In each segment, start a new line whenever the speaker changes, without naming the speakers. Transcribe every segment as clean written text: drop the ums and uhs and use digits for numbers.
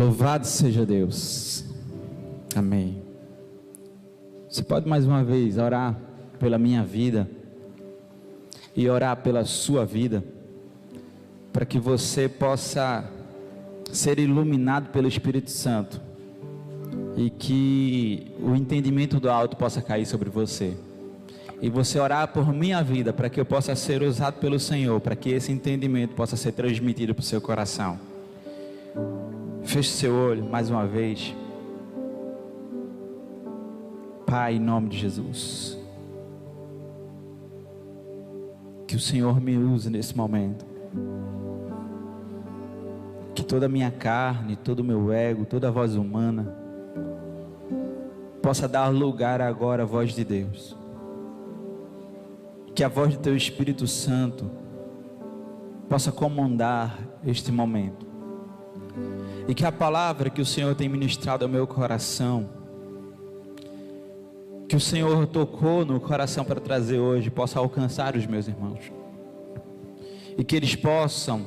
Louvado seja Deus. Amém. Você pode mais uma vez orar pela minha vida e orar pela sua vida, para que você possa ser iluminado pelo Espírito Santo e que o entendimento do alto possa cair sobre você, e você orar por minha vida, para que eu possa ser usado pelo Senhor, para que esse entendimento possa ser transmitido para o seu coração. Feche seu olho mais uma vez. Pai, em nome de Jesus, que o Senhor me use nesse momento, que toda a minha carne, todo o meu ego, toda a voz humana possa dar lugar agora à voz de Deus, que a voz do Teu Espírito Santo possa comandar este momento, e que a palavra que o Senhor tem ministrado ao meu coração, que o Senhor tocou no coração para trazer hoje, possa alcançar os meus irmãos, e que eles possam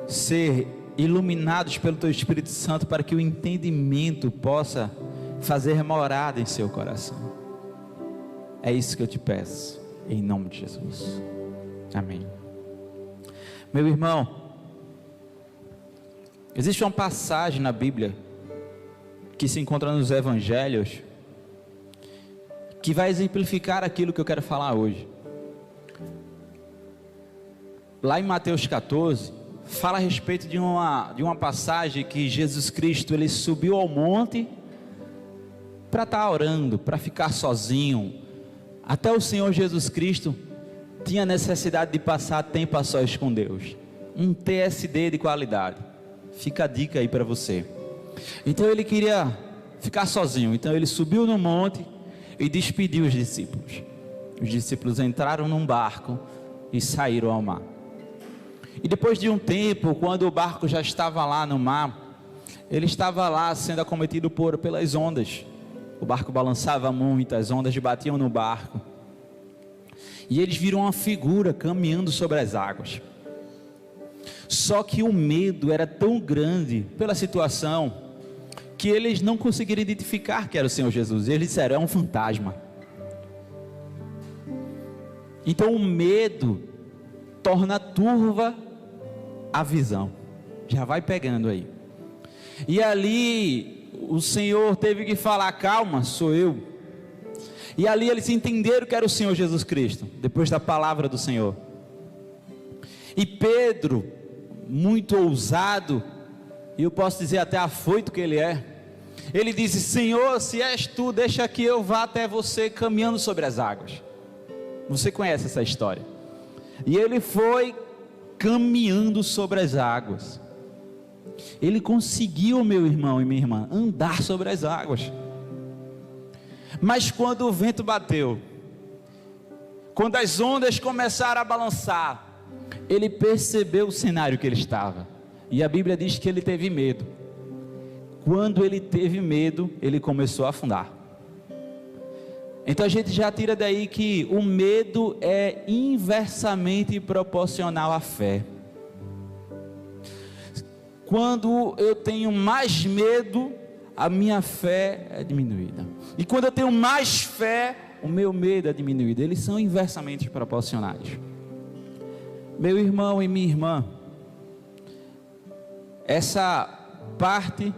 ser iluminados pelo Teu Espírito Santo, para que o entendimento possa fazer morada em seu coração. É isso que eu te peço, em nome de Jesus. Amém. Meu irmão, existe uma passagem na Bíblia que se encontra nos Evangelhos, que vai exemplificar aquilo que eu quero falar hoje. Lá em Mateus 14, fala a respeito de uma passagem que Jesus Cristo, ele subiu ao monte para estar orando, para ficar sozinho. Até o Senhor Jesus Cristo tinha necessidade de passar tempo a sós com Deus, um TSD de qualidade. Fica a dica aí para você. Então ele queria ficar sozinho, então ele subiu no monte e despediu os discípulos. Os discípulos entraram num barco e saíram ao mar. E depois de um tempo, quando o barco já estava lá no mar, ele estava lá sendo acometido pelas ondas. O barco balançava muito, as ondas batiam no barco, e eles viram uma figura caminhando sobre as águas. Só que o medo era tão grande pela situação, que eles não conseguiram identificar que era o Senhor Jesus. Eles disseram: é um fantasma. Então o medo torna turva a visão. Já vai pegando aí. E ali o Senhor teve que falar: calma, sou eu. E ali eles entenderam que era o Senhor Jesus Cristo, depois da palavra do Senhor. E Pedro, muito ousado, e eu posso dizer até afoito que ele é, ele disse: Senhor, se és tu, deixa que eu vá até você caminhando sobre as águas. Você conhece essa história. E ele foi caminhando sobre as águas. Ele conseguiu, meu irmão e minha irmã, andar sobre as águas. Mas quando o vento bateu, quando as ondas começaram a balançar, ele percebeu o cenário que ele estava, e a Bíblia diz que ele teve medo. Quando ele teve medo, ele começou a afundar. Então a gente já tira daí que o medo é inversamente proporcional à fé. Quando eu tenho mais medo, a minha fé é diminuída. E quando eu tenho mais fé, o meu medo é diminuído. Eles são inversamente proporcionais. Meu irmão e minha irmã, essa parte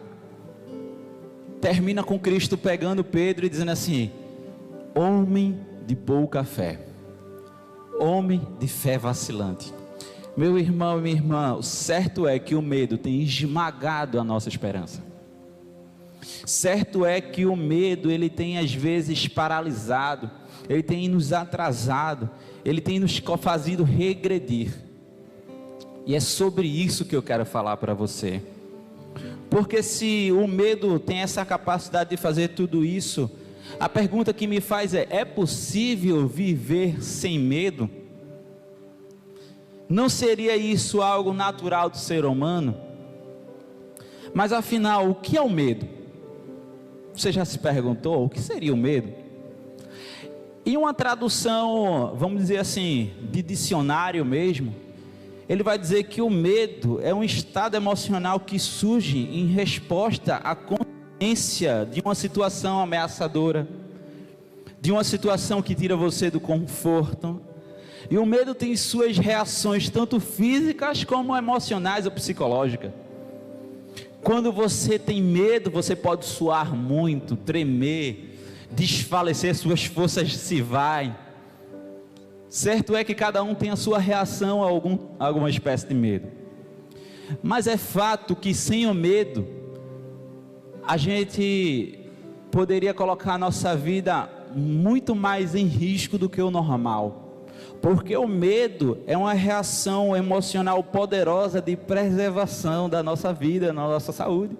termina com Cristo pegando Pedro e dizendo assim: homem de pouca fé, homem de fé vacilante. Meu irmão e minha irmã, o certo é que o medo tem esmagado a nossa esperança. Certo é que o medo, ele tem às vezes paralisado, ele tem nos atrasado, ele tem nos fazido regredir. E é sobre isso que eu quero falar para você. Porque se o medo tem essa capacidade de fazer tudo isso, a pergunta que me faz é possível viver sem medo? Não seria isso algo natural do ser humano? Mas afinal, o que é o medo? Você já se perguntou o que seria o medo? Em uma tradução, vamos dizer assim, de dicionário mesmo, ele vai dizer que o medo é um estado emocional que surge em resposta à consciência de uma situação ameaçadora, de uma situação que tira você do conforto. E o medo tem suas reações tanto físicas como emocionais ou psicológicas. Quando você tem medo, você pode suar muito, tremer, desfalecer, suas forças se vai. Certo é que cada um tem a sua reação a alguma espécie de medo. Mas é fato que sem o medo, a gente poderia colocar a nossa vida muito mais em risco do que o normal. Porque o medo é uma reação emocional poderosa de preservação da nossa vida, da nossa saúde.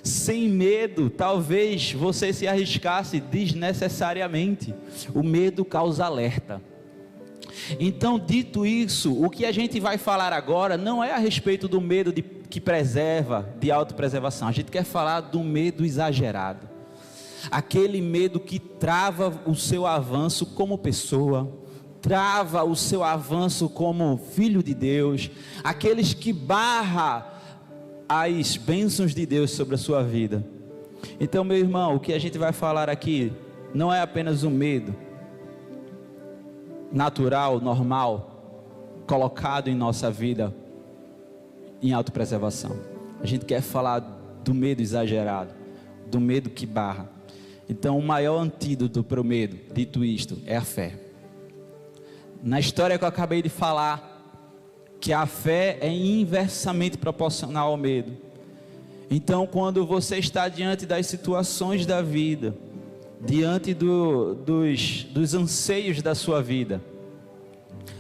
Sem medo, talvez você se arriscasse desnecessariamente. O medo causa alerta. Então, dito isso, o que a gente vai falar agora não é a respeito do medo que preserva, de autopreservação. A gente quer falar do medo exagerado. Aquele medo que trava o seu avanço como pessoa, trava o seu avanço como filho de Deus, aqueles que barra as bênçãos de Deus sobre a sua vida. Então, meu irmão, o que a gente vai falar aqui não é apenas um medo natural, normal, colocado em nossa vida em autopreservação. A gente quer falar do medo exagerado, do medo que barra. Então, o maior antídoto para o medo, dito isto, é a fé. Na história que eu acabei de falar, que a fé é inversamente proporcional ao medo. Então, quando você está diante das situações da vida, diante dos anseios da sua vida,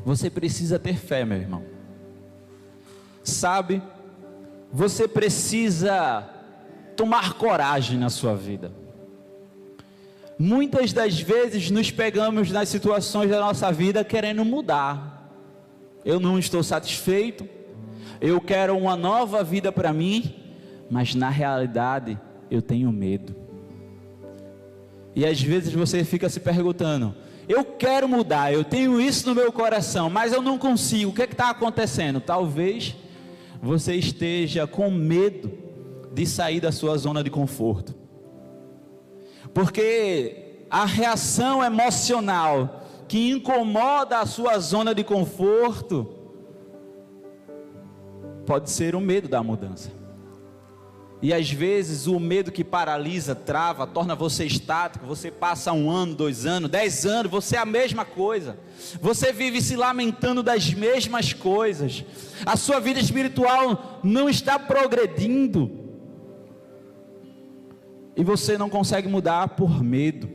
você precisa ter fé, meu irmão. Sabe, você precisa tomar coragem na sua vida. Muitas das vezes nos pegamos nas situações da nossa vida querendo mudar. Eu não estou satisfeito, eu quero uma nova vida para mim, mas na realidade eu tenho medo. E às vezes você fica se perguntando: eu quero mudar, eu tenho isso no meu coração, mas eu não consigo, o que está acontecendo? Talvez você esteja com medo de sair da sua zona de conforto. Porque a reação emocional que incomoda a sua zona de conforto pode ser o medo da mudança. E às vezes o medo que paralisa, trava, torna você estático. Você passa 1 ano, 2 anos, 10 anos, você é a mesma coisa. Você vive se lamentando das mesmas coisas. A sua vida espiritual não está progredindo. E você não consegue mudar por medo.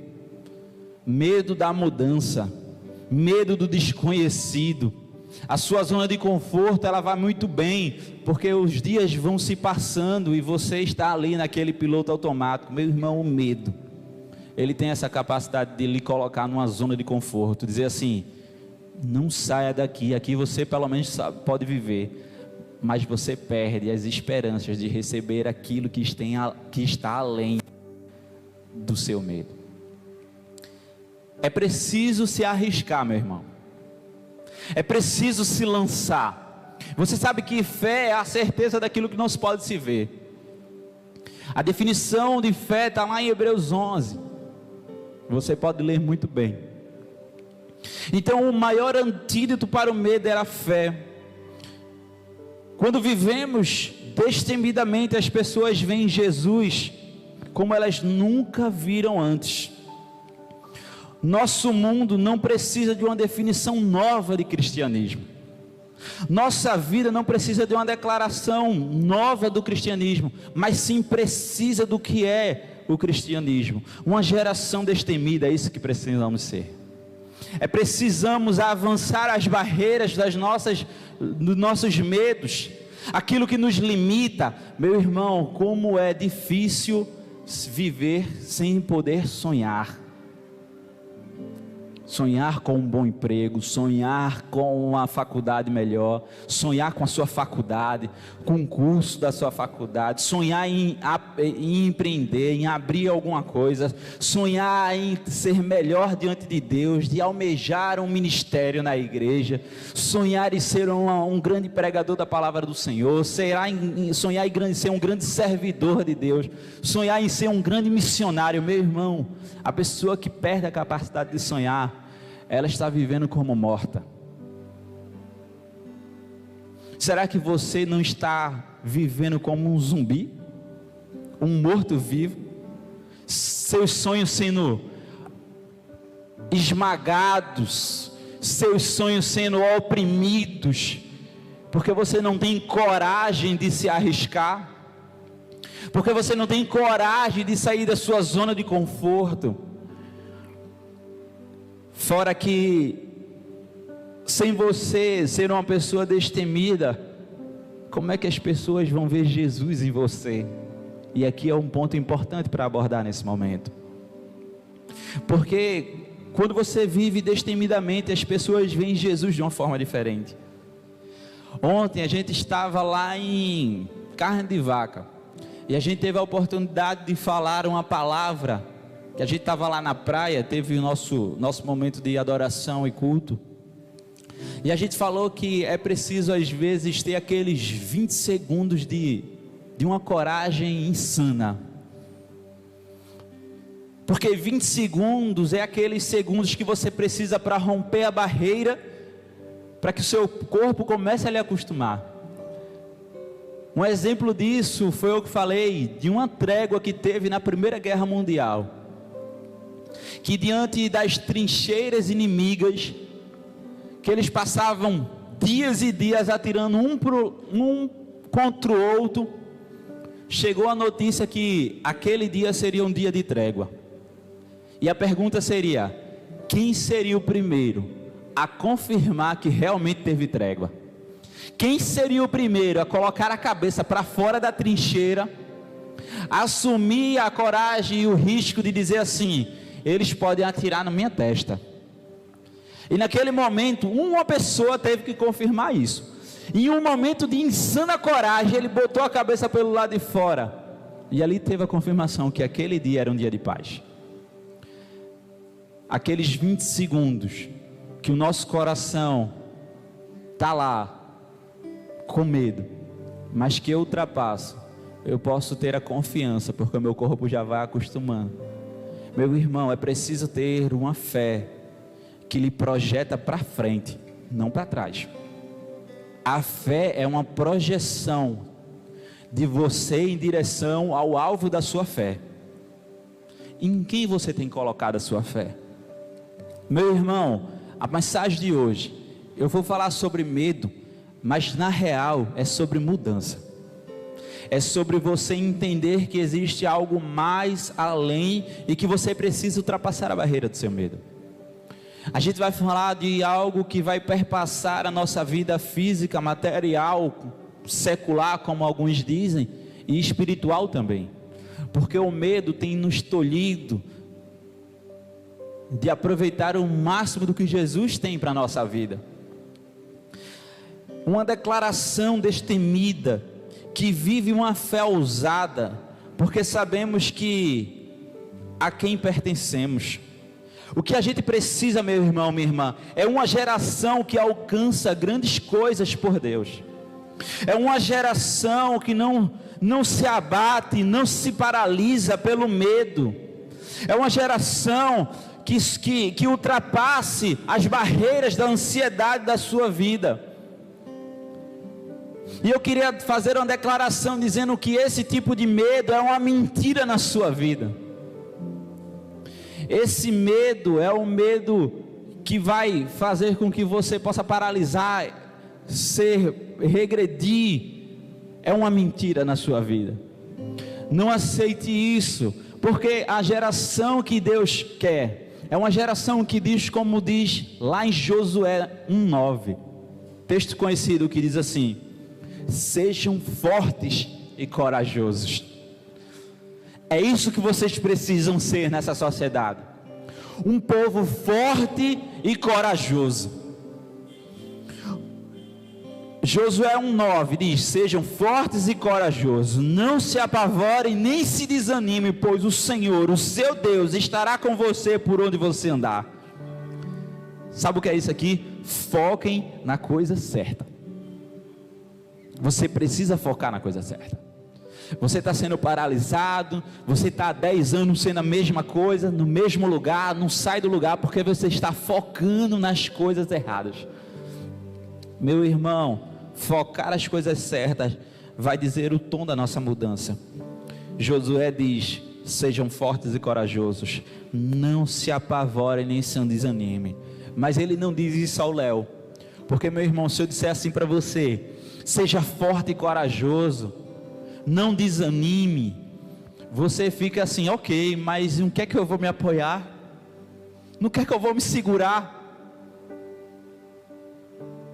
Medo da mudança, medo do desconhecido. A sua zona de conforto, ela vai muito bem, porque os dias vão se passando e você está ali naquele piloto automático. Meu irmão, o medo, ele tem essa capacidade de lhe colocar numa zona de conforto, dizer assim: não saia daqui, aqui você pelo menos pode viver, mas você perde as esperanças de receber aquilo que está além do seu medo. É preciso se arriscar, meu irmão. É preciso se lançar. Você sabe que fé é a certeza daquilo que não se pode se ver. A definição de fé está lá em Hebreus 11. Você pode ler muito bem. Então, o maior antídoto para o medo era a fé. Quando vivemos destemidamente, as pessoas veem Jesus como elas nunca viram antes. Nosso mundo não precisa de uma definição nova de cristianismo. Nossa vida não precisa de uma declaração nova do cristianismo, mas sim precisa do que é o cristianismo. Uma geração destemida, é isso que precisamos ser. Precisamos avançar as barreiras dos nossos medos, aquilo que nos limita. Meu irmão, como é difícil viver sem poder sonhar. sonhar com um bom emprego, sonhar com uma faculdade melhor, sonhar com a sua faculdade, com o curso da sua faculdade, sonhar em empreender, em abrir alguma coisa, sonhar em ser melhor diante de Deus, de almejar um ministério na igreja, sonhar em ser um grande pregador da palavra do Senhor, sonhar em ser um grande servidor de Deus, sonhar em ser um grande missionário. Meu irmão, a pessoa que perde a capacidade de sonhar, ela está vivendo como morta. Será que você não está vivendo como um zumbi? Um morto-vivo? Seus sonhos sendo esmagados, seus sonhos sendo oprimidos, porque você não tem coragem de se arriscar, porque você não tem coragem de sair da sua zona de conforto. Fora que, sem você ser uma pessoa destemida, como é que as pessoas vão ver Jesus em você? E aqui é um ponto importante para abordar nesse momento, porque quando você vive destemidamente, as pessoas veem Jesus de uma forma diferente. Ontem a gente estava lá em Carne de Vaca, e a gente teve a oportunidade de falar uma palavra, que a gente estava lá na praia, teve o nosso momento de adoração e culto, e a gente falou que é preciso às vezes ter aqueles 20 segundos de uma coragem insana, porque 20 segundos é aqueles segundos que você precisa para romper a barreira, para que o seu corpo comece a lhe acostumar. Um exemplo disso foi o que falei, de uma trégua que teve na Primeira Guerra Mundial, que diante das trincheiras inimigas, que eles passavam dias e dias atirando um contra o outro, chegou a notícia que aquele dia seria um dia de trégua, e a pergunta seria: quem seria o primeiro a confirmar que realmente teve trégua? Quem seria o primeiro a colocar a cabeça para fora da trincheira, assumir a coragem e o risco de dizer assim: eles podem atirar na minha testa? E naquele momento, uma pessoa teve que confirmar isso. Em um momento de insana coragem, ele botou a cabeça pelo lado de fora, e ali teve a confirmação que aquele dia era um dia de paz. Aqueles 20 segundos que o nosso coração está lá com medo, mas que eu ultrapasso, eu posso ter a confiança, porque o meu corpo já vai acostumando. Meu irmão, é preciso ter uma fé que lhe projeta para frente, não para trás. A fé é uma projeção de você em direção ao alvo da sua fé. Em quem você tem colocado a sua fé? Meu irmão, a mensagem de hoje, eu vou falar sobre medo, mas na real é sobre mudança. É sobre você entender que existe algo mais além e que você precisa ultrapassar a barreira do seu medo. A gente vai falar de algo que vai perpassar a nossa vida física, material, secular, como alguns dizem, e espiritual também. Porque o medo tem nos tolhido de aproveitar o máximo do que Jesus tem para a nossa vida. Uma declaração destemida, que vive uma fé ousada, porque sabemos que a quem pertencemos. O que a gente precisa, meu irmão, minha irmã, é uma geração que alcança grandes coisas por Deus. É uma geração que não se abate, não se paralisa pelo medo. É uma geração que ultrapasse as barreiras da ansiedade da sua vida. E eu queria fazer uma declaração dizendo que esse tipo de medo é uma mentira na sua vida. Esse medo é um medo que vai fazer com que você possa paralisar, regredir. É uma mentira na sua vida. Não aceite isso, porque a geração que Deus quer é uma geração que diz, como diz lá em Josué 1:9, texto conhecido, que diz assim: sejam fortes e corajosos. É isso que vocês precisam ser nessa sociedade. um povo forte e corajoso. Josué 1,9 diz: sejam fortes e corajosos, não se apavorem nem se desanimem, pois o Senhor, o seu Deus, estará com você por onde você andar. Sabe o que é isso aqui? Foquem na coisa certa. Você precisa focar na coisa certa. Você está sendo paralisado, você está há 10 anos sendo a mesma coisa, no mesmo lugar, não sai do lugar porque você está focando nas coisas erradas. Meu irmão, focar as coisas certas vai dizer o tom da nossa mudança. Josué diz: sejam fortes e corajosos, não se apavorem nem se desanimem. Mas ele não diz isso ao Léo, porque, meu irmão, se eu disser assim para você: seja forte e corajoso, não desanime, você fica assim: ok, mas no que é que eu vou me apoiar? No que é que eu vou me segurar?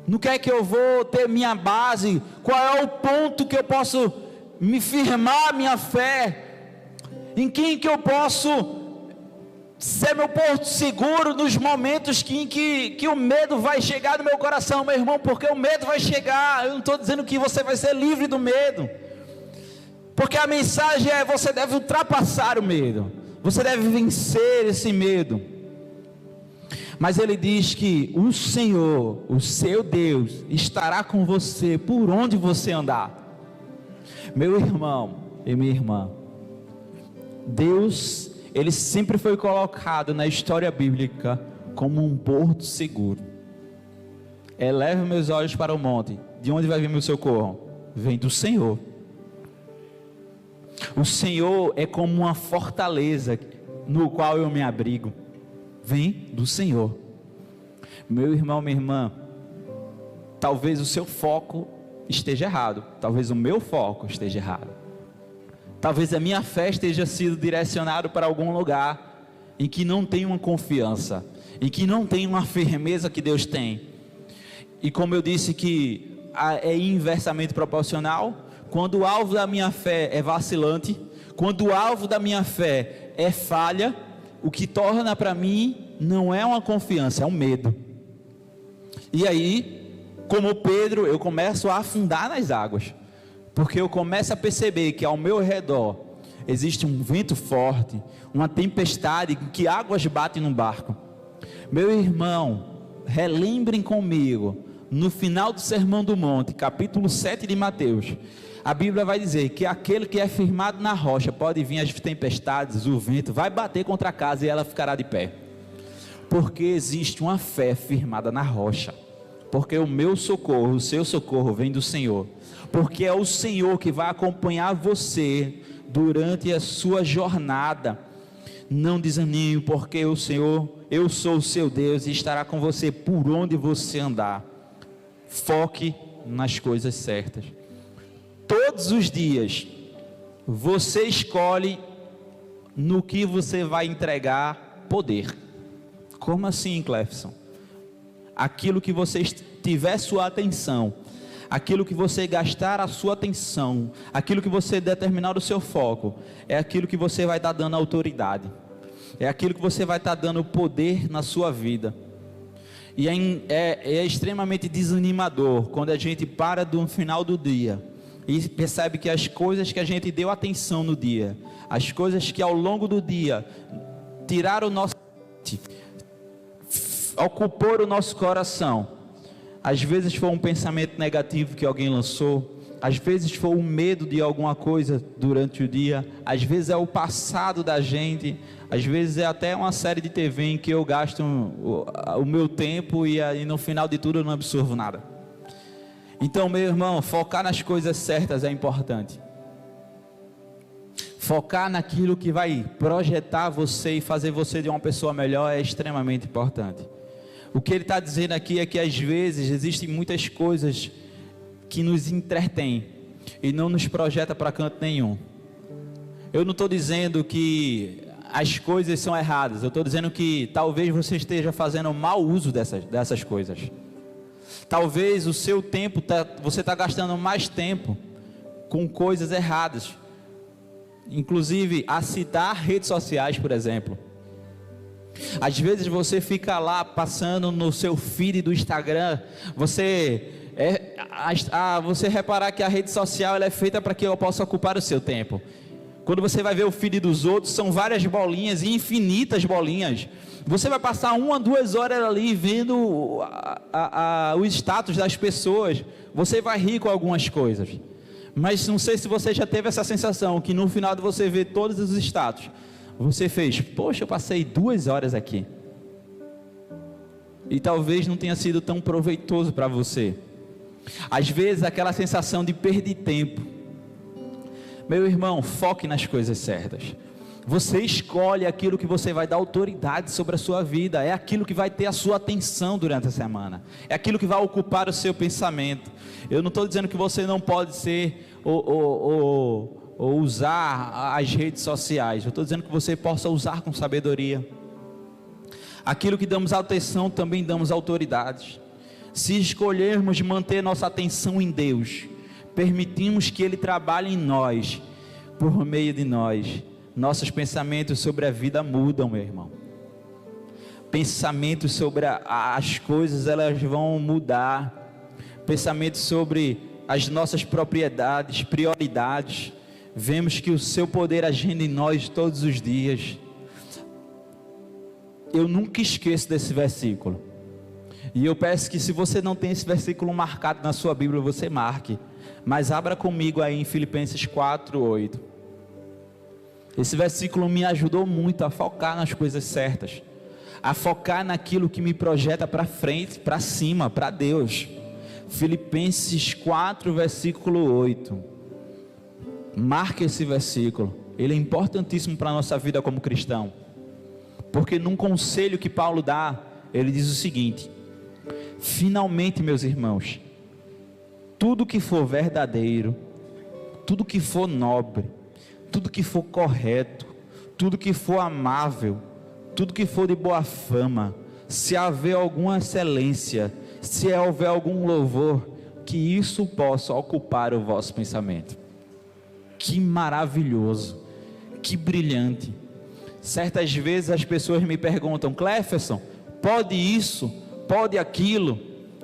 No que é que eu vou ter minha base? Qual é o ponto que eu posso me firmar minha fé? Em quem que eu posso ser meu porto seguro nos momentos que o medo vai chegar no meu coração, meu irmão? Porque o medo vai chegar. Eu não estou dizendo que você vai ser livre do medo, porque a mensagem é: você deve ultrapassar o medo, você deve vencer esse medo. Mas ele diz que o Senhor, o seu Deus, estará com você por onde você andar. Meu irmão e minha irmã, Deus, ele sempre foi colocado na história bíblica como um porto seguro. Eleve meus olhos para o monte, de onde vai vir meu socorro? Vem do Senhor. O Senhor é como uma fortaleza no qual eu me abrigo. Vem do Senhor. Meu irmão, minha irmã, talvez o seu foco esteja errado, talvez o meu foco esteja errado, talvez a minha fé esteja sido direcionada para algum lugar em que não tem uma confiança, em que não tem uma firmeza que Deus tem. E como eu disse que é inversamente proporcional, quando o alvo da minha fé é vacilante, quando o alvo da minha fé é falha, o que torna para mim não é uma confiança, é um medo. E aí, como Pedro, eu começo a afundar nas águas, porque eu começo a perceber que ao meu redor existe um vento forte, uma tempestade, que águas batem no barco. Meu irmão, relembrem comigo, no final do Sermão do Monte, capítulo 7 de Mateus, a Bíblia vai dizer que aquele que é firmado na rocha, pode vir as tempestades, o vento, vai bater contra a casa e ela ficará de pé, porque existe uma fé firmada na rocha, porque o meu socorro, o seu socorro vem do Senhor, porque é o Senhor que vai acompanhar você durante a sua jornada. Não desanime, porque o Senhor, eu sou o seu Deus e estará com você por onde você andar. Foque nas coisas certas. Todos os dias você escolhe no que você vai entregar poder. Como assim, Clefson? Aquilo que você tiver sua atenção, aquilo que você gastar a sua atenção, aquilo que você determinar o seu foco, é aquilo que você vai estar dando autoridade, é aquilo que você vai estar dando poder na sua vida. E é extremamente desanimador quando a gente para no final do dia e percebe que as coisas que a gente deu atenção no dia, as coisas que ao longo do dia tiraram o nosso, ocupou o nosso coração, às vezes foi um pensamento negativo que alguém lançou, às vezes foi um medo de alguma coisa durante o dia, às vezes é o passado da gente, às vezes é até uma série de TV em que eu gasto o meu tempo e aí no final de tudo eu não absorvo nada. Então, meu irmão, focar nas coisas certas é importante. Focar naquilo que vai projetar você e fazer você de uma pessoa melhor é extremamente importante. O que ele está dizendo aqui é que às vezes existem muitas coisas que nos entretêm e não nos projeta para canto nenhum. Eu não estou dizendo que as coisas são erradas, eu estou dizendo que talvez você esteja fazendo mau uso dessas coisas. Talvez o seu tempo, você está gastando mais tempo com coisas erradas, inclusive a citar redes sociais, por exemplo. Às vezes você fica lá passando no seu feed do Instagram, você reparar que a rede social ela é feita para que eu possa ocupar o seu tempo. Quando você vai ver o feed dos outros, são várias bolinhas, infinitas bolinhas. Você vai passar 1 a 2 horas ali vendo o status das pessoas. Você vai rir com algumas coisas. Mas não sei se você já teve essa sensação, que no final de você ver todos os status, você fez, poxa, eu passei 2 horas aqui. E talvez não tenha sido tão proveitoso para você. Às vezes aquela sensação de perder tempo. Meu irmão, foque nas coisas certas. Você escolhe aquilo que você vai dar autoridade sobre a sua vida. É aquilo que vai ter a sua atenção durante a semana. É aquilo que vai ocupar o seu pensamento. Eu não estou dizendo que você não pode ser ou usar as redes sociais. Eu estou dizendo que você possa usar com sabedoria. Aquilo que damos atenção, também damos autoridade. Se escolhermos manter nossa atenção em Deus, permitimos que Ele trabalhe em nós, por meio de nós, nossos pensamentos sobre a vida mudam, meu irmão. Pensamentos sobre as coisas, elas vão mudar. Pensamentos sobre as nossas propriedades, prioridades. Vemos que o seu poder agindo em nós todos os dias. Eu nunca esqueço desse versículo. E eu peço que, se você não tem esse versículo marcado na sua Bíblia, você marque. Mas abra comigo aí em Filipenses 4:8. Esse versículo me ajudou muito a focar nas coisas certas, a focar naquilo que me projeta para frente, para cima, para Deus. Filipenses 4, versículo 8. Marque esse versículo. Ele é importantíssimo para a nossa vida como cristão. Porque num conselho que Paulo dá, ele diz o seguinte: finalmente, meus irmãos, tudo que for verdadeiro, tudo que for nobre, tudo que for correto, tudo que for amável, tudo que for de boa fama, se haver alguma excelência, se houver algum louvor, que isso possa ocupar o vosso pensamento. Que maravilhoso, que brilhante. Certas vezes as pessoas me perguntam: Cleferson, pode isso, pode aquilo?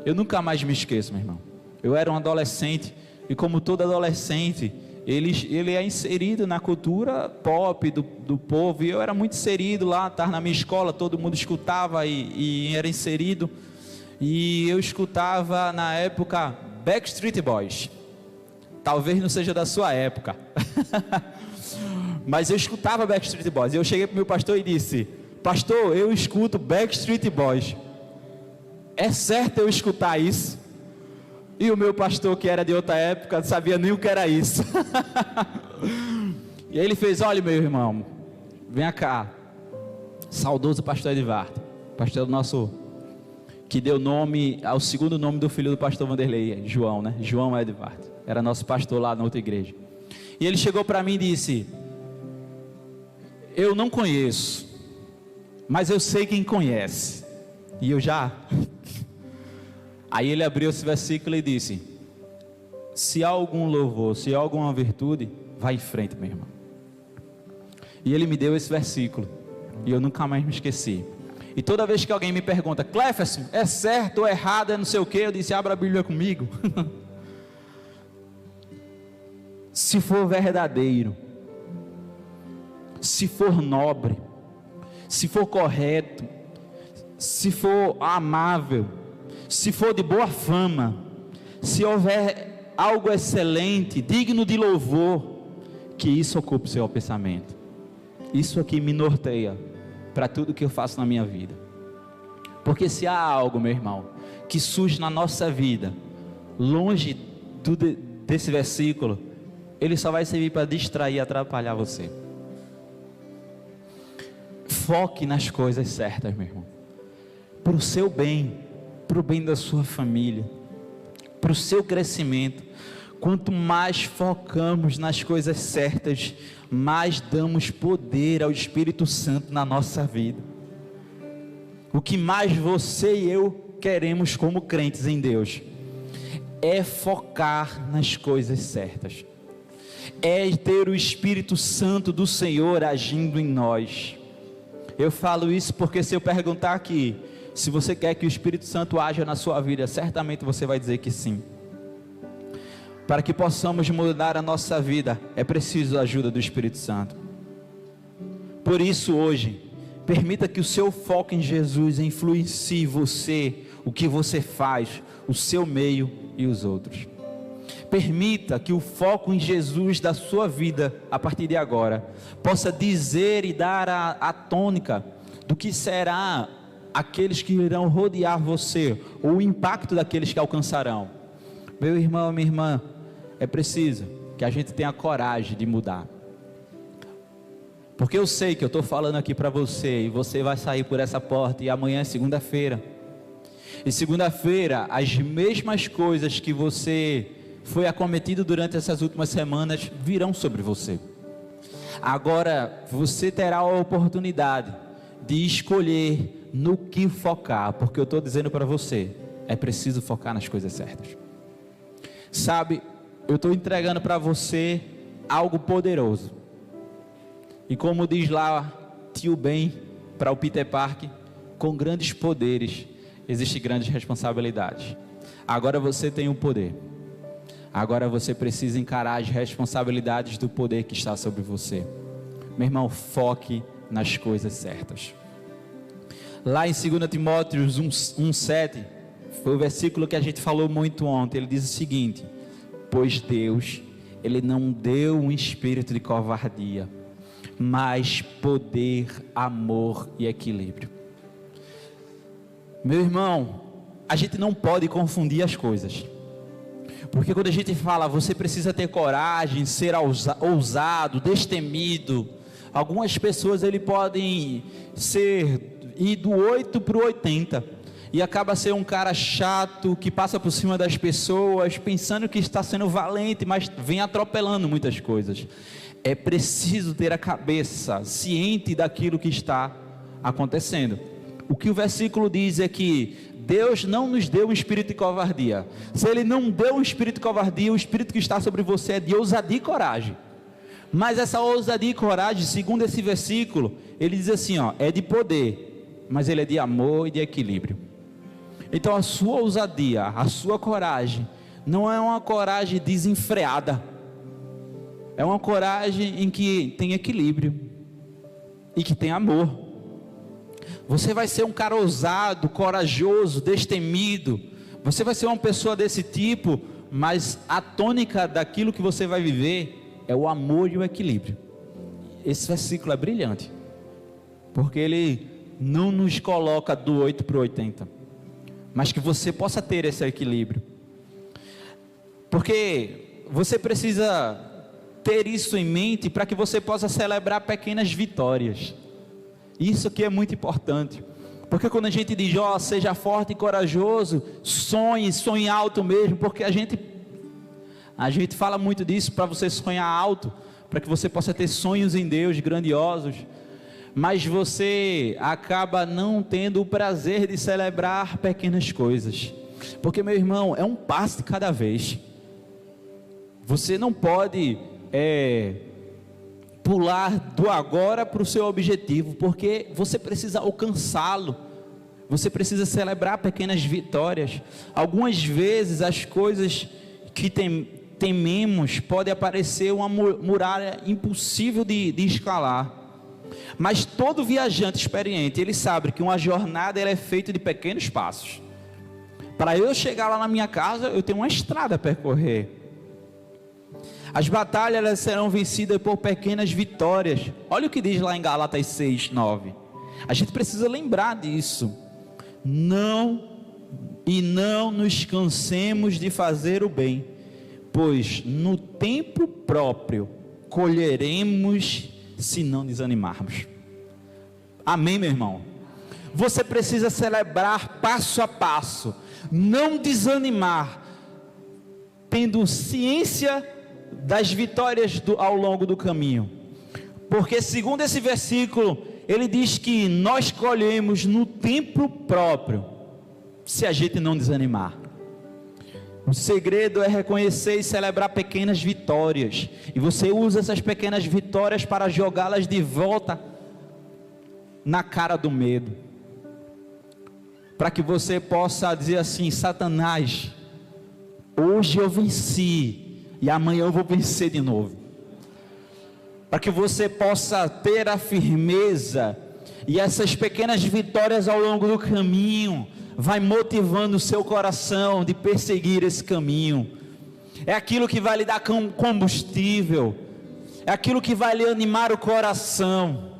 Eu nunca mais me esqueço, meu irmão. Eu era um adolescente, e como todo adolescente, ele é inserido na cultura pop do povo, e eu era muito inserido lá, estava na minha escola, todo mundo escutava e era inserido, e eu escutava na época Backstreet Boys. Talvez não seja da sua época, mas eu escutava Backstreet Boys. Eu cheguei para o meu pastor e disse: pastor, eu escuto Backstreet Boys, é certo eu escutar isso? E o meu pastor, que era de outra época, não sabia nem o que era isso. E aí ele fez: olha, meu irmão, vem cá. Saudoso pastor Edivardo, pastor nosso, que deu nome ao segundo nome do filho do pastor Vanderlei, João, né? João Edivardo, era nosso pastor lá na outra igreja. E ele chegou para mim e disse: eu não conheço, mas eu sei quem conhece. E eu já... Aí ele abriu esse versículo e disse: se há algum louvor, se há alguma virtude, vai em frente, meu irmão. E ele me deu esse versículo, e eu nunca mais me esqueci. E toda vez que alguém me pergunta: Cleferson, é certo ou errado, é não sei o que, eu disse: abra a Bíblia comigo. Se for verdadeiro, se for nobre, se for correto, se for amável, se for de boa fama, se houver algo excelente, digno de louvor, que isso ocupe o seu pensamento. Isso aqui me norteia para tudo que eu faço na minha vida. Porque se há algo, meu irmão, que surge na nossa vida, longe desse versículo, ele só vai servir para distrair e atrapalhar você. Foque nas coisas certas, meu irmão, para o seu bem, para o bem da sua família, para o seu crescimento. Quanto mais focamos nas coisas certas, mais damos poder ao Espírito Santo na nossa vida. O que mais você e eu queremos como crentes em Deus é focar nas coisas certas, é ter o Espírito Santo do Senhor agindo em nós. Eu falo isso porque se eu perguntar aqui, se você quer que o Espírito Santo haja na sua vida, certamente você vai dizer que sim. Para que possamos mudar a nossa vida, é preciso a ajuda do Espírito Santo. Por isso hoje, permita que o seu foco em Jesus influencie você, o que você faz, o seu meio e os outros. Permita que o foco em Jesus da sua vida, a partir de agora, possa dizer e dar a tônica do que será aqueles que irão rodear você, ou o impacto daqueles que alcançarão. Meu irmão, minha irmã, é preciso que a gente tenha coragem de mudar. Porque eu sei que eu estou falando aqui para você, e você vai sair por essa porta, e amanhã é segunda-feira. E segunda-feira, as mesmas coisas que você foi acometido durante essas últimas semanas, virão sobre você. Agora, você terá a oportunidade de escolher no que focar, porque eu estou dizendo para você, é preciso focar nas coisas certas. Sabe, eu estou entregando para você algo poderoso. E como diz lá tio Ben para o Peter Parker, com grandes poderes existem grandes responsabilidades. Agora você tem o poder. Agora você precisa encarar as responsabilidades do poder que está sobre você. Meu irmão, foque nas coisas certas. Lá em 2 Timóteo 1:7, foi o versículo que a gente falou muito ontem. Ele diz o seguinte: pois Deus, Ele não deu um espírito de covardia, mas poder, amor e equilíbrio. Meu irmão, a gente não pode confundir as coisas. Porque quando a gente fala, você precisa ter coragem, ser ousado, destemido. Algumas pessoas podem ir do 8 para o 80. E acaba ser um cara chato, que passa por cima das pessoas, pensando que está sendo valente, mas vem atropelando muitas coisas. É preciso ter a cabeça ciente daquilo que está acontecendo. O que o versículo diz é que Deus não nos deu um espírito de covardia. Se Ele não deu um espírito de covardia, o espírito que está sobre você é de ousadia e coragem. Mas essa ousadia e coragem, segundo esse versículo, ele diz assim, é de poder, mas ele é de amor e de equilíbrio. Então a sua ousadia, a sua coragem, não é uma coragem desenfreada. É uma coragem em que tem equilíbrio e que tem amor. Você vai ser um cara ousado, corajoso, destemido. Você vai ser uma pessoa desse tipo, mas a tônica daquilo que você vai viver é o amor e o equilíbrio. Esse versículo é brilhante, porque ele não nos coloca do 8 para o 80, mas que você possa ter esse equilíbrio. Porque você precisa ter isso em mente para que você possa celebrar pequenas vitórias. Isso aqui é muito importante, porque quando a gente diz, seja forte e corajoso, sonhe alto mesmo, porque a gente fala muito disso, para você sonhar alto, para que você possa ter sonhos em Deus grandiosos, mas você acaba não tendo o prazer de celebrar pequenas coisas, porque, meu irmão, é um passo de cada vez. Você não pode pular do agora para o seu objetivo, porque você precisa alcançá-lo. Você precisa celebrar pequenas vitórias. Algumas vezes as coisas que tememos podem aparecer uma muralha impossível de escalar, mas todo viajante experiente, ele sabe que uma jornada ela é feita de pequenos passos. Para eu chegar lá na minha casa, eu tenho uma estrada a percorrer. As batalhas elas serão vencidas por pequenas vitórias. Olha o que diz lá em Gálatas 6:9. A gente precisa lembrar disso. Não nos cansemos de fazer o bem, pois no tempo próprio colheremos se não desanimarmos. Amém, meu irmão? Você precisa celebrar passo a passo, não desanimar, tendo ciência das vitórias ao longo do caminho, porque segundo esse versículo, ele diz que nós colhemos no tempo próprio, se a gente não desanimar. O segredo é reconhecer e celebrar pequenas vitórias, e você usa essas pequenas vitórias para jogá-las de volta na cara do medo, para que você possa dizer assim: Satanás, hoje eu venci e amanhã eu vou vencer de novo. Para que você possa ter a firmeza, e essas pequenas vitórias ao longo do caminho vai motivando o seu coração de perseguir esse caminho. É aquilo que vai lhe dar combustível, é aquilo que vai lhe animar o coração,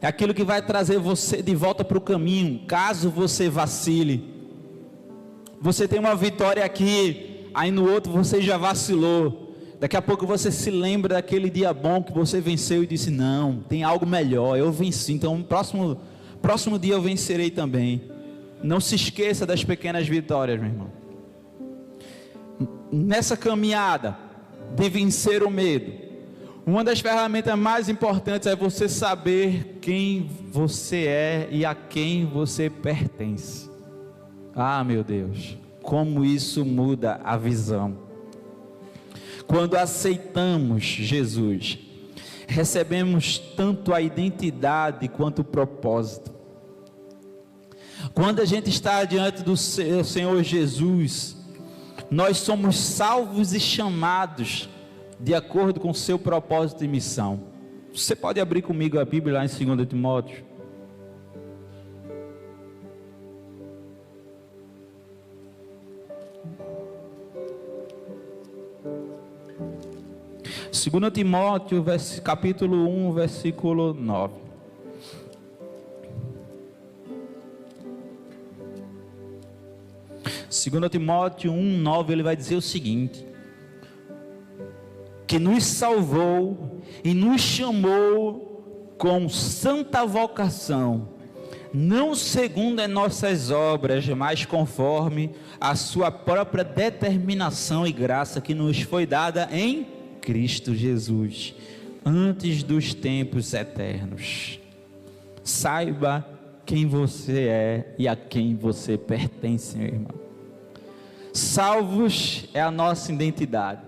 é aquilo que vai trazer você de volta para o caminho, caso você vacile. Você tem uma vitória aqui, aí no outro você já vacilou. Daqui a pouco você se lembra daquele dia bom que você venceu e disse: não, tem algo melhor, eu venci, então próximo dia eu vencerei também. Não se esqueça das pequenas vitórias, meu irmão. Nessa caminhada de vencer o medo, uma das ferramentas mais importantes é você saber quem você é e a quem você pertence. Ah, meu Deus, como isso muda a visão. Quando aceitamos Jesus, recebemos tanto a identidade quanto o propósito. Quando a gente está diante do Senhor Jesus, nós somos salvos e chamados de acordo com o seu propósito e missão. Você pode abrir comigo a Bíblia lá em 2 Timóteo. Segundo Timóteo, capítulo 1, versículo 9. Segundo Timóteo 1, 9, ele vai dizer o seguinte: que nos salvou e nos chamou com santa vocação, não segundo as nossas obras, mas conforme a sua própria determinação e graça que nos foi dada em Cristo Jesus, antes dos tempos eternos. Saiba quem você é e a quem você pertence, meu irmão. Salvos é a nossa identidade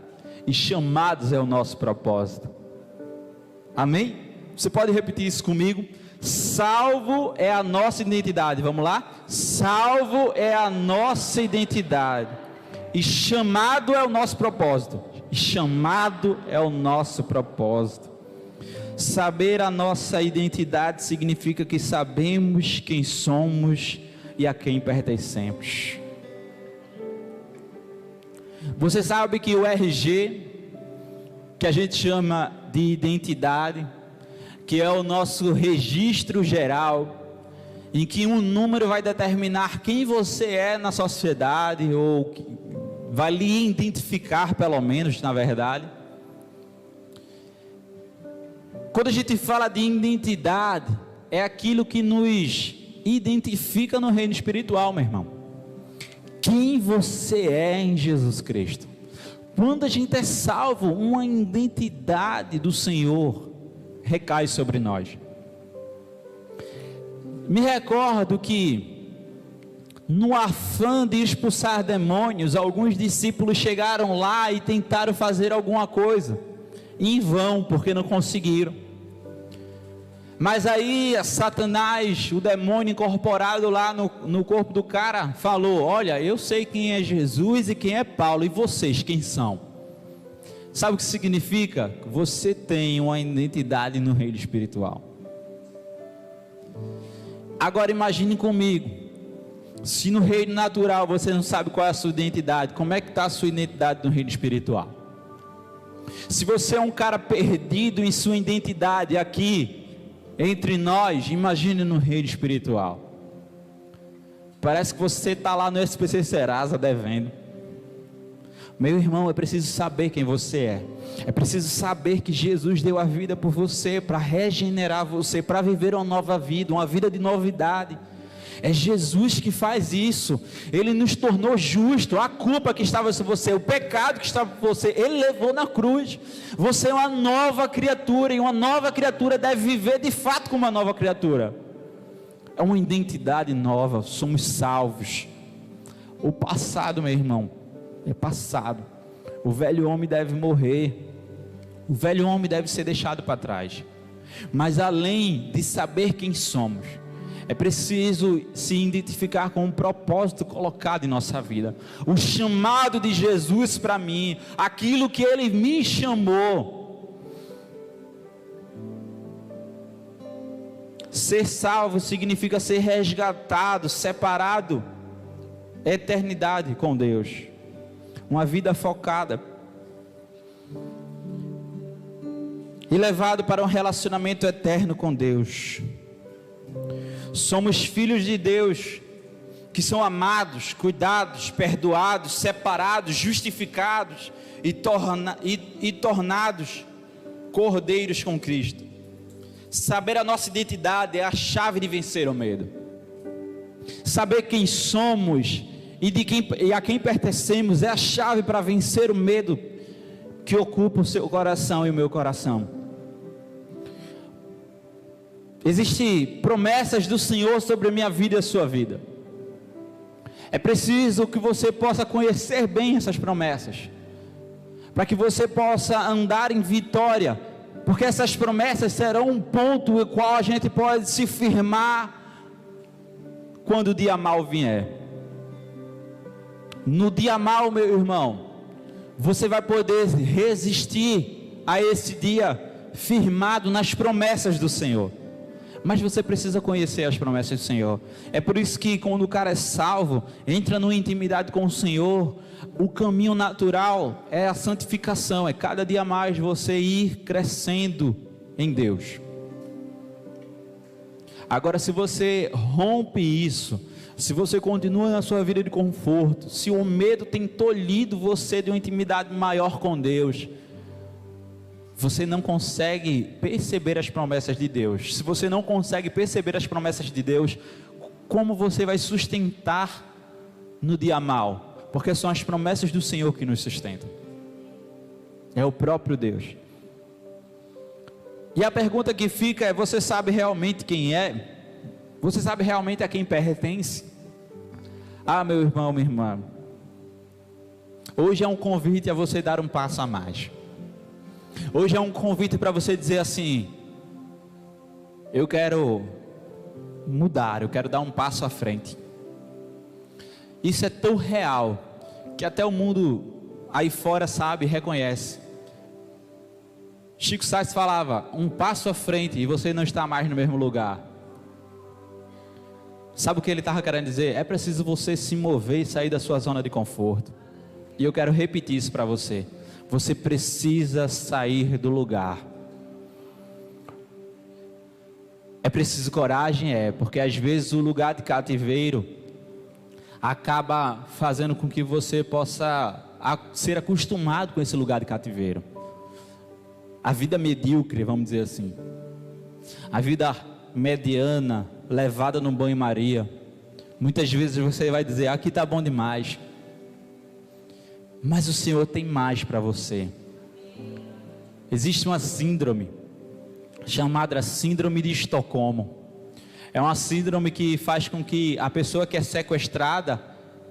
e chamados é o nosso propósito. Amém? Você pode repetir isso comigo? Salvo é a nossa identidade. Vamos lá? Salvo é a nossa identidade e chamado é o nosso propósito. E chamado é o nosso propósito. Saber a nossa identidade significa que sabemos quem somos e a quem pertencemos. Você sabe que o RG, que a gente chama de identidade, que é o nosso registro geral, em que um número vai determinar quem você é na sociedade, ou vai lhe identificar, pelo menos, na verdade. Quando a gente fala de identidade, é aquilo que nos identifica no reino espiritual, meu irmão. Quem você é em Jesus Cristo. Quando a gente é salvo, uma identidade do Senhor recai sobre nós. Me recordo que, no afã de expulsar demônios, alguns discípulos chegaram lá e tentaram fazer alguma coisa, em vão, porque não conseguiram. Mas aí Satanás, o demônio incorporado lá no corpo do cara, falou: olha, eu sei quem é Jesus e quem é Paulo, e vocês quem são? Sabe o que significa? Você tem uma identidade no reino espiritual. Agora imagine comigo, se no reino natural você não sabe qual é a sua identidade, como é que está a sua identidade no reino espiritual? Se você é um cara perdido em sua identidade aqui, entre nós, imagine no reino espiritual. Parece que você está lá no SPC Serasa devendo. Meu irmão, é preciso saber quem você é. É preciso saber que Jesus deu a vida por você, para regenerar você, para viver uma nova vida, uma vida de novidade. É Jesus que faz isso. Ele nos tornou justos. A culpa que estava sobre você, o pecado que estava por você, Ele levou na cruz. Você é uma nova criatura, e uma nova criatura deve viver de fato como uma nova criatura. É uma identidade nova. Somos salvos. O passado, meu irmão, é passado. O velho homem deve morrer. O velho homem deve ser deixado para trás. Mas além de saber quem somos, é preciso se identificar com um propósito colocado em nossa vida. O chamado de Jesus para mim, aquilo que Ele me chamou. Ser salvo significa ser resgatado, separado, eternidade com Deus. Uma vida focada. E levado para um relacionamento eterno com Deus. Somos filhos de Deus, que são amados, cuidados, perdoados, separados, justificados e tornados cordeiros com Cristo. Saber a nossa identidade é a chave de vencer o medo. Saber quem somos e a quem pertencemos é a chave para vencer o medo que ocupa o seu coração e o meu coração. Existem promessas do Senhor sobre a minha vida e a sua vida. É preciso que você possa conhecer bem essas promessas, para que você possa andar em vitória, porque essas promessas serão um ponto no qual a gente pode se firmar quando o dia mal vier. No dia mal, meu irmão, você vai poder resistir a esse dia firmado nas promessas do Senhor. Mas você precisa conhecer as promessas do Senhor. É por isso que quando o cara é salvo, entra numa intimidade com o Senhor, o caminho natural é a santificação, é cada dia mais você ir crescendo em Deus. Agora, se você rompe isso, se você continua na sua vida de conforto, se o medo tem tolhido você de uma intimidade maior com Deus, você não consegue perceber as promessas de Deus. Se você não consegue perceber as promessas de Deus, como você vai sustentar no dia mal? Porque são as promessas do Senhor que nos sustentam. É o próprio Deus. E a pergunta que fica é: você sabe realmente quem é? Você sabe realmente a quem pertence? Ah, meu irmão, minha irmã, hoje é um convite a você dar um passo a mais. Hoje é um convite para você dizer assim: eu quero mudar, eu quero dar um passo à frente. Isso é tão real que até o mundo aí fora sabe, reconhece. Chico Sainz falava: um passo à frente e você não está mais no mesmo lugar. Sabe o que ele estava querendo dizer? É preciso você se mover e sair da sua zona de conforto. E eu quero repetir isso para você. Você precisa sair do lugar. É preciso coragem, porque às vezes o lugar de cativeiro acaba fazendo com que você possa ser acostumado com esse lugar de cativeiro. A vida medíocre, vamos dizer assim, a vida mediana, levada no banho-maria. Muitas vezes você vai dizer: aqui está bom demais. Mas o Senhor tem mais para você. Existe uma síndrome chamada Síndrome de Estocolmo. É uma síndrome que faz com que a pessoa que é sequestrada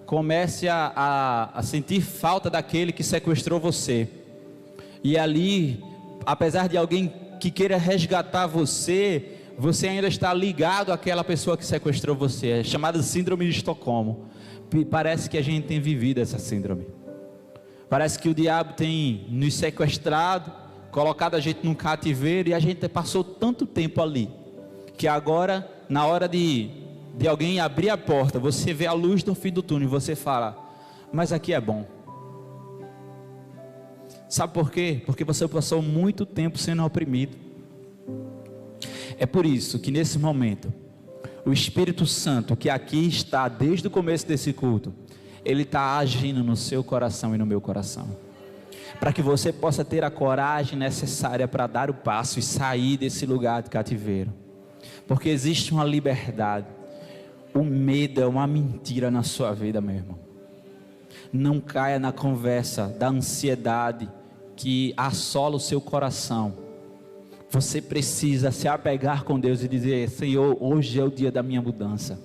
comece a sentir falta daquele que sequestrou você. E ali, apesar de alguém que queira resgatar você, você ainda está ligado àquela pessoa que sequestrou você. É chamada Síndrome de Estocolmo. Parece que a gente tem vivido essa síndrome. Parece que o diabo tem nos sequestrado, colocado a gente num cativeiro, e a gente passou tanto tempo ali, que agora, na hora de alguém abrir a porta, você vê a luz no fim do túnel e você fala: mas aqui é bom. Sabe por quê? Porque você passou muito tempo sendo oprimido. É por isso que nesse momento, o Espírito Santo, que aqui está desde o começo desse culto, Ele está agindo no seu coração e no meu coração, para que você possa ter a coragem necessária para dar o passo e sair desse lugar de cativeiro, porque existe uma liberdade. O medo é uma mentira na sua vida, meu irmão. Não caia na conversa da ansiedade que assola o seu coração. Você precisa se apegar com Deus e dizer: Senhor, hoje é o dia da minha mudança.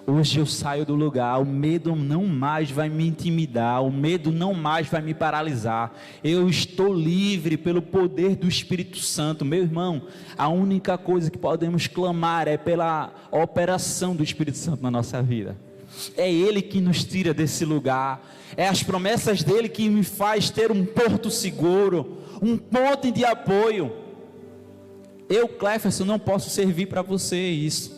Hoje eu saio do lugar, o medo não mais vai me intimidar, o medo não mais vai me paralisar. Eu estou livre pelo poder do Espírito Santo. Meu irmão, a única coisa que podemos clamar é pela operação do Espírito Santo na nossa vida. É Ele que nos tira desse lugar, é as promessas dEle que me faz ter um porto seguro, um ponto de apoio. Eu, Cleferson, não posso servir para você isso.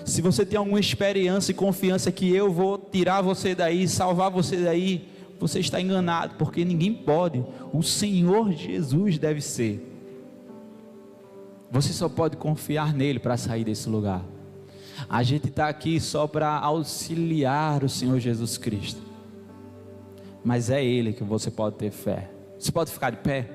Se você tem alguma experiência e confiança que eu vou tirar você daí, salvar você daí, você está enganado, porque ninguém pode. O Senhor Jesus deve ser. Você só pode confiar nele para sair desse lugar. A gente está aqui só para auxiliar o Senhor Jesus Cristo, mas é Ele que você pode ter fé. Você pode ficar de pé?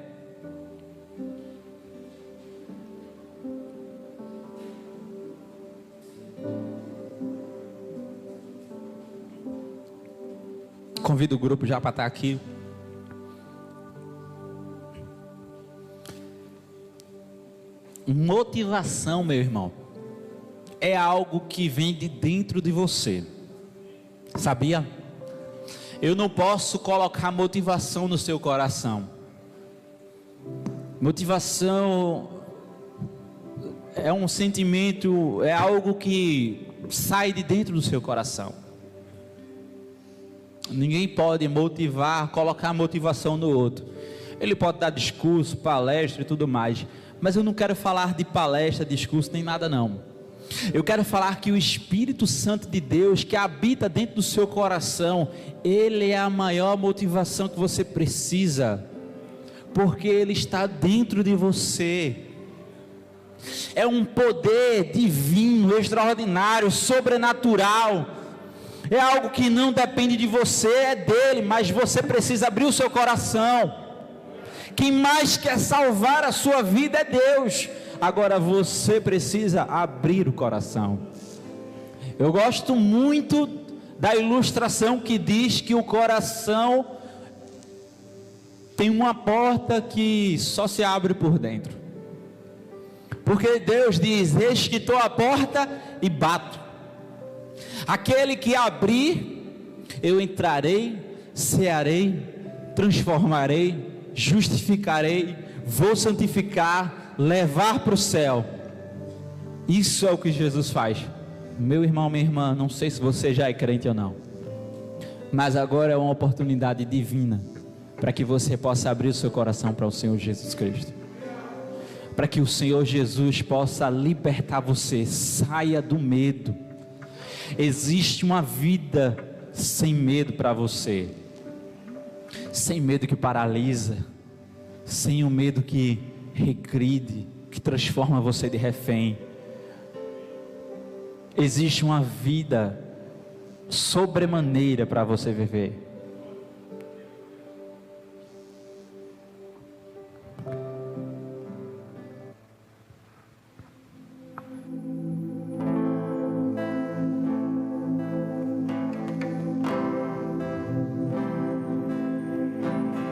Convido o grupo já para estar aqui. Motivação, meu irmão, é algo que vem de dentro de você. Sabia? Eu não posso colocar motivação no seu coração. Motivação é um sentimento, é algo que sai de dentro do seu coração. Ninguém pode motivar, colocar motivação no outro. Ele pode dar discurso, palestra e tudo mais, mas eu não quero falar de palestra, discurso, nem nada não. Eu quero falar que o Espírito Santo de Deus, que habita dentro do seu coração, Ele é a maior motivação que você precisa, porque Ele está dentro de você. É um poder divino, extraordinário, sobrenatural. É algo que não depende de você, é dele, mas você precisa abrir o seu coração. Quem mais quer salvar a sua vida é Deus. Agora você precisa abrir o coração. Eu gosto muito da ilustração que diz que o coração tem uma porta que só se abre por dentro. Porque Deus diz: eis que estou à porta e bato. Aquele que abrir, eu entrarei, cearei, transformarei, justificarei, vou santificar, levar para o céu. Isso é o que Jesus faz. Meu irmão, minha irmã, não sei se você já é crente ou não, mas agora é uma oportunidade divina para que você possa abrir o seu coração para o Senhor Jesus Cristo, para que o Senhor Jesus possa libertar você. Saia do medo. Existe uma vida sem medo para você, sem medo que paralisa, sem o medo que regride, que transforma você de refém. Existe uma vida sobremaneira para você viver.